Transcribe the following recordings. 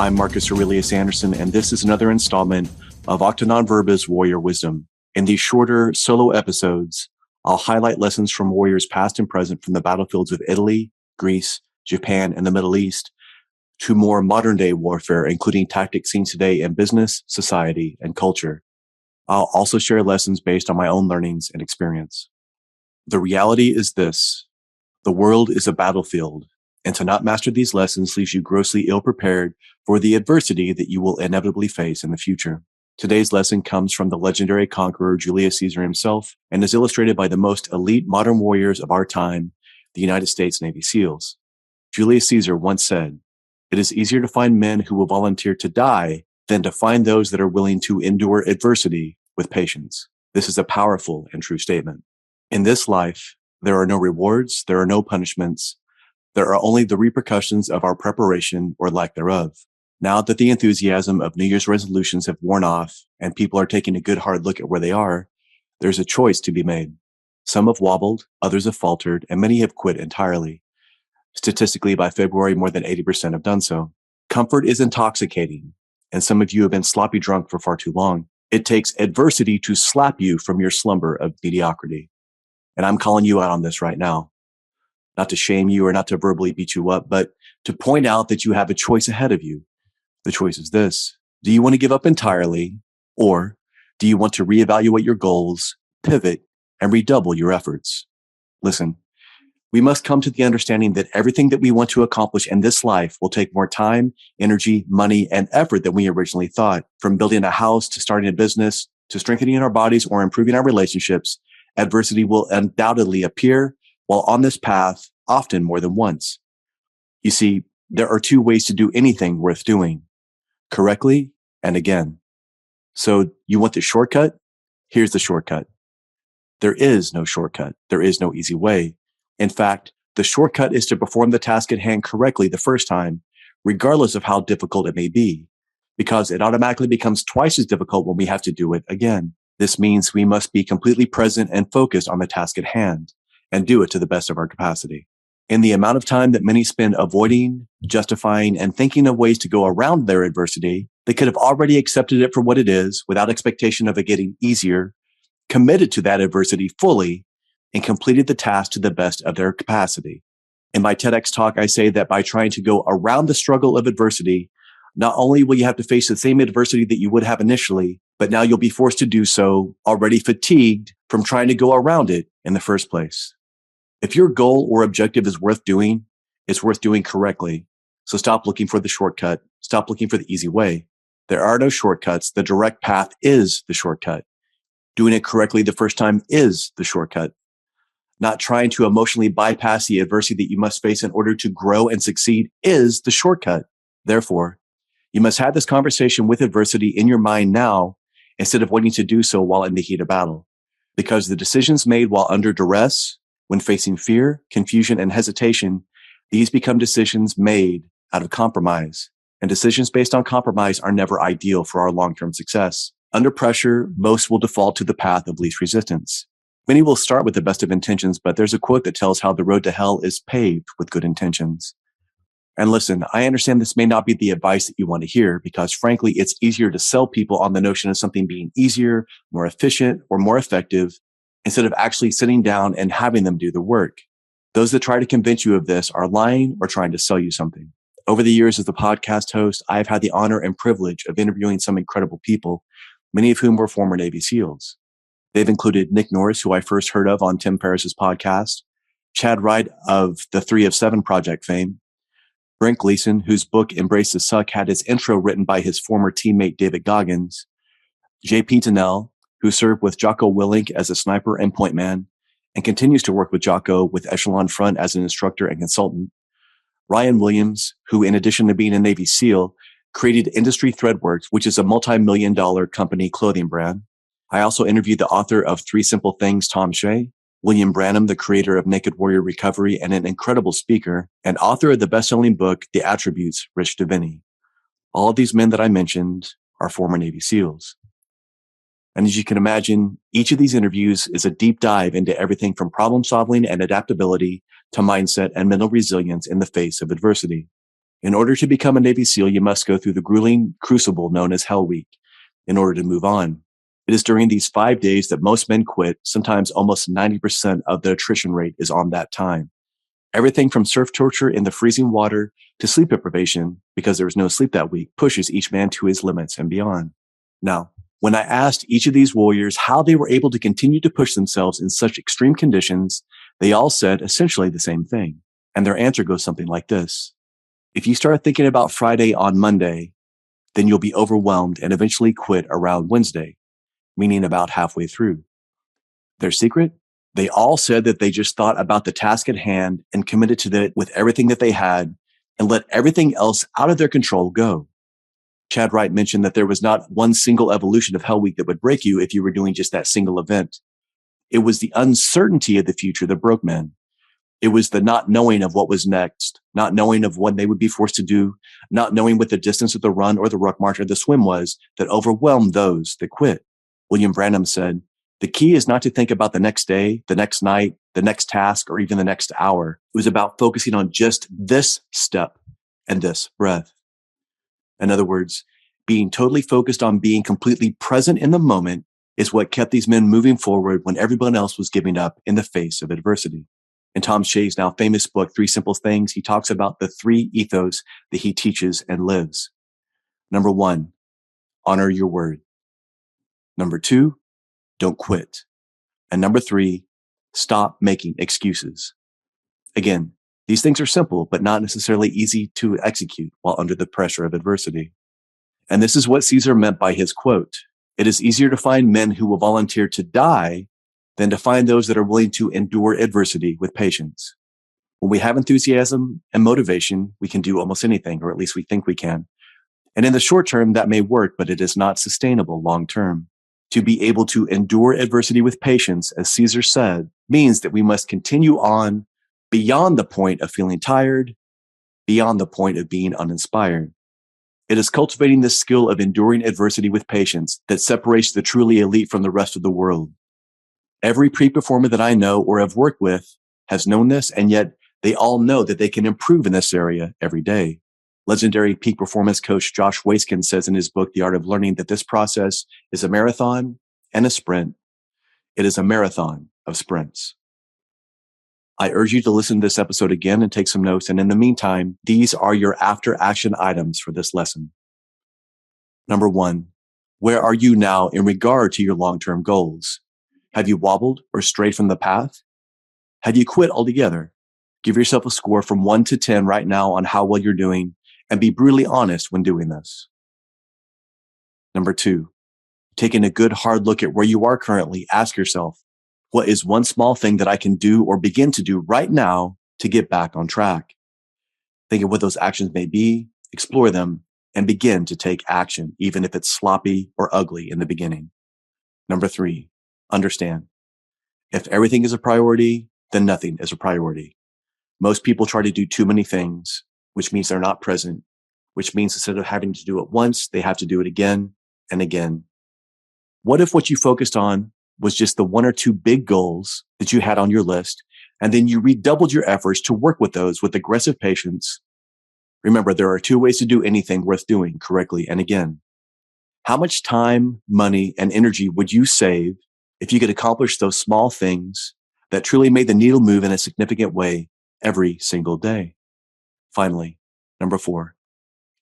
I'm Marcus Aurelius Anderson, and this is another installment of Octanon Verba's Warrior Wisdom. In these shorter solo episodes, I'll highlight lessons from warriors past and present from the battlefields of Italy, Greece, Japan, and the Middle East to more modern-day warfare, including tactics seen today in business, society, and culture. I'll also share lessons based on my own learnings and experience. The reality is this: the world is a battlefield, and to not master these lessons leaves you grossly ill-prepared for the adversity that you will inevitably face in the future. Today's lesson comes from the legendary conqueror Julius Caesar himself and is illustrated by the most elite modern warriors of our time, the United States Navy SEALs. Julius Caesar once said, "It is easier to find men who will volunteer to die than to find those that are willing to endure adversity with patience." This is a powerful and true statement. In this life, there are no rewards, there are no punishments, there are only the repercussions of our preparation or lack thereof. Now that the enthusiasm of New Year's resolutions have worn off and people are taking a good hard look at where they are, there's a choice to be made. Some have wobbled, others have faltered, and many have quit entirely. Statistically, by February, more than 80% have done so. Comfort is intoxicating, and some of you have been sloppy drunk for far too long. It takes adversity to slap you from your slumber of mediocrity. And I'm calling you out on this right now. Not to shame you or not to verbally beat you up, but to point out that you have a choice ahead of you. The choice is this: do you want to give up entirely, or do you want to reevaluate your goals, pivot, and redouble your efforts? Listen, we must come to the understanding that everything that we want to accomplish in this life will take more time, energy, money, and effort than we originally thought. From building a house to starting a business to strengthening our bodies or improving our relationships, adversity will undoubtedly appear while on this path, often more than once. You see, there are two ways to do anything worth doing: correctly and again. So you want the shortcut? Here's the shortcut. There is no shortcut. There is no easy way. In fact, the shortcut is to perform the task at hand correctly the first time, regardless of how difficult it may be, because it automatically becomes twice as difficult when we have to do it again. This means we must be completely present and focused on the task at hand and do it to the best of our capacity. In the amount of time that many spend avoiding, justifying, and thinking of ways to go around their adversity, they could have already accepted it for what it is without expectation of it getting easier, committed to that adversity fully, and completed the task to the best of their capacity. In my TEDx talk, I say that by trying to go around the struggle of adversity, not only will you have to face the same adversity that you would have initially, but now you'll be forced to do so already fatigued from trying to go around it in the first place. If your goal or objective is worth doing, it's worth doing correctly. So stop looking for the shortcut. Stop looking for the easy way. There are no shortcuts. The direct path is the shortcut. Doing it correctly the first time is the shortcut. Not trying to emotionally bypass the adversity that you must face in order to grow and succeed is the shortcut. Therefore, you must have this conversation with adversity in your mind now instead of waiting to do so while in the heat of battle. Because the decisions made while under duress, when facing fear, confusion, and hesitation, these become decisions made out of compromise. And decisions based on compromise are never ideal for our long-term success. Under pressure, most will default to the path of least resistance. Many will start with the best of intentions, but there's a quote that tells how the road to hell is paved with good intentions. And listen, I understand this may not be the advice that you want to hear because frankly, it's easier to sell people on the notion of something being easier, more efficient, or more effective instead of actually sitting down and having them do the work. Those that try to convince you of this are lying or trying to sell you something. Over the years as the podcast host, I've had the honor and privilege of interviewing some incredible people, many of whom were former Navy SEALs. They've included Nick Norris, who I first heard of on Tim Ferriss's podcast, Chad Wright of the 3 of 7 Project fame, Brent Gleason, whose book Embrace the Suck had its intro written by his former teammate David Goggins, J.P. Donnell, who served with Jocko Willink as a sniper and point man, and continues to work with Jocko with Echelon Front as an instructor and consultant, Ryan Williams, who in addition to being a Navy SEAL, created Industry Threadworks, which is a multi-million-dollar company clothing brand. I also interviewed the author of 3 Simple Things, Tom Shea, William Branham, the creator of Naked Warrior Recovery and an incredible speaker, and author of the best-selling book, The Attributes, Rich Deviney. All of these men that I mentioned are former Navy SEALs. And as you can imagine, each of these interviews is a deep dive into everything from problem solving and adaptability to mindset and mental resilience in the face of adversity. In order to become a Navy SEAL, you must go through the grueling crucible known as Hell Week in order to move on. It is during these 5 days that most men quit. Sometimes almost 90% of the attrition rate is on that time. Everything from surf torture in the freezing water to sleep deprivation, because there was no sleep that week, pushes each man to his limits and beyond. Now, when I asked each of these warriors how they were able to continue to push themselves in such extreme conditions, they all said essentially the same thing. And their answer goes something like this. If you start thinking about Friday on Monday, then you'll be overwhelmed and eventually quit around Wednesday, meaning about halfway through. Their secret? They all said that they just thought about the task at hand and committed to it with everything that they had and let everything else out of their control go. Chad Wright mentioned that there was not one single evolution of Hell Week that would break you if you were doing just that single event. It was the uncertainty of the future that broke men. It was the not knowing of what was next, not knowing of what they would be forced to do, not knowing what the distance of the run or the ruck march or the swim was that overwhelmed those that quit. William Branham said, the key is not to think about the next day, the next night, the next task, or even the next hour. It was about focusing on just this step and this breath. In other words, being totally focused on being completely present in the moment is what kept these men moving forward when everyone else was giving up in the face of adversity. In Tom Shea's now famous book, 3 Simple Things, he talks about the 3 ethos that he teaches and lives. Number 1, honor your word. Number 2, don't quit. And number 3, stop making excuses. Again, these things are simple, but not necessarily easy to execute while under the pressure of adversity. And this is what Caesar meant by his quote. It is easier to find men who will volunteer to die than to find those that are willing to endure adversity with patience. When we have enthusiasm and motivation, we can do almost anything, or at least we think we can. And in the short term, that may work, but it is not sustainable long term. To be able to endure adversity with patience, as Caesar said, means that we must continue on beyond the point of feeling tired, beyond the point of being uninspired. It is cultivating this skill of enduring adversity with patience that separates the truly elite from the rest of the world. Every peak performer that I know or have worked with has known this, and yet they all know that they can improve in this area every day. Legendary peak performance coach Josh Waiskin says in his book, The Art of Learning, that this process is a marathon and a sprint. It is a marathon of sprints. I urge you to listen to this episode again and take some notes. And in the meantime, these are your after action items for this lesson. Number 1, where are you now in regard to your long-term goals? Have you wobbled or strayed from the path? Have you quit altogether? Give yourself a score from 1 to 10 right now on how well you're doing, and be brutally honest when doing this. Number 2, taking a good hard look at where you are currently, ask yourself, what is one small thing that I can do or begin to do right now to get back on track? Think of what those actions may be, explore them, and begin to take action, even if it's sloppy or ugly in the beginning. Number 3, understand. If everything is a priority, then nothing is a priority. Most people try to do too many things, which means they're not present, which means instead of having to do it once, they have to do it again and again. What if what you focused on was just the 1 or 2 big goals that you had on your list, and then you redoubled your efforts to work with those with aggressive patience? Remember, there are 2 ways to do anything worth doing correctly and again. How much time, money, and energy would you save if you could accomplish those small things that truly made the needle move in a significant way every single day? Finally, number 4,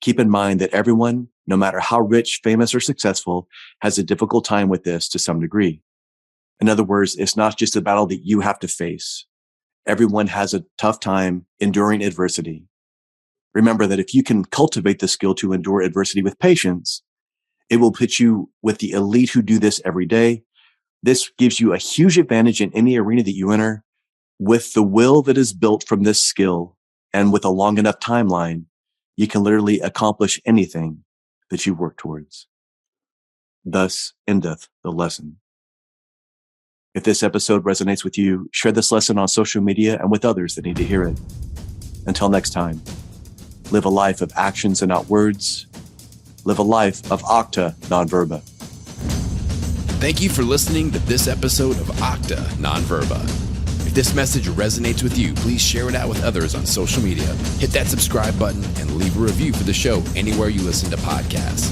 keep in mind that everyone, no matter how rich, famous, or successful, has a difficult time with this to some degree. In other words, it's not just a battle that you have to face. Everyone has a tough time enduring adversity. Remember that if you can cultivate the skill to endure adversity with patience, it will put you with the elite who do this every day. This gives you a huge advantage in any arena that you enter. With the will that is built from this skill and with a long enough timeline, you can literally accomplish anything that you work towards. Thus endeth the lesson. If this episode resonates with you, share this lesson on social media and with others that need to hear it. Until next time, live a life of actions and not words. Live a life of Octa, non verba. Thank you for listening to this episode of Octa Non Verba. If If this message resonates with you, please share it out with others on social media. Hit that subscribe button and leave a review for the show anywhere you listen to podcasts.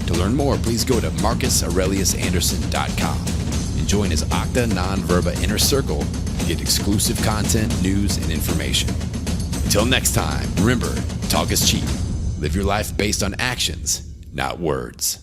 To learn more, please go to MarcusAureliusAnderson.com and join his Octa Non-Verba Inner Circle to get exclusive content, news, and information. Until next time, remember, talk is cheap. Live your life based on actions, not words.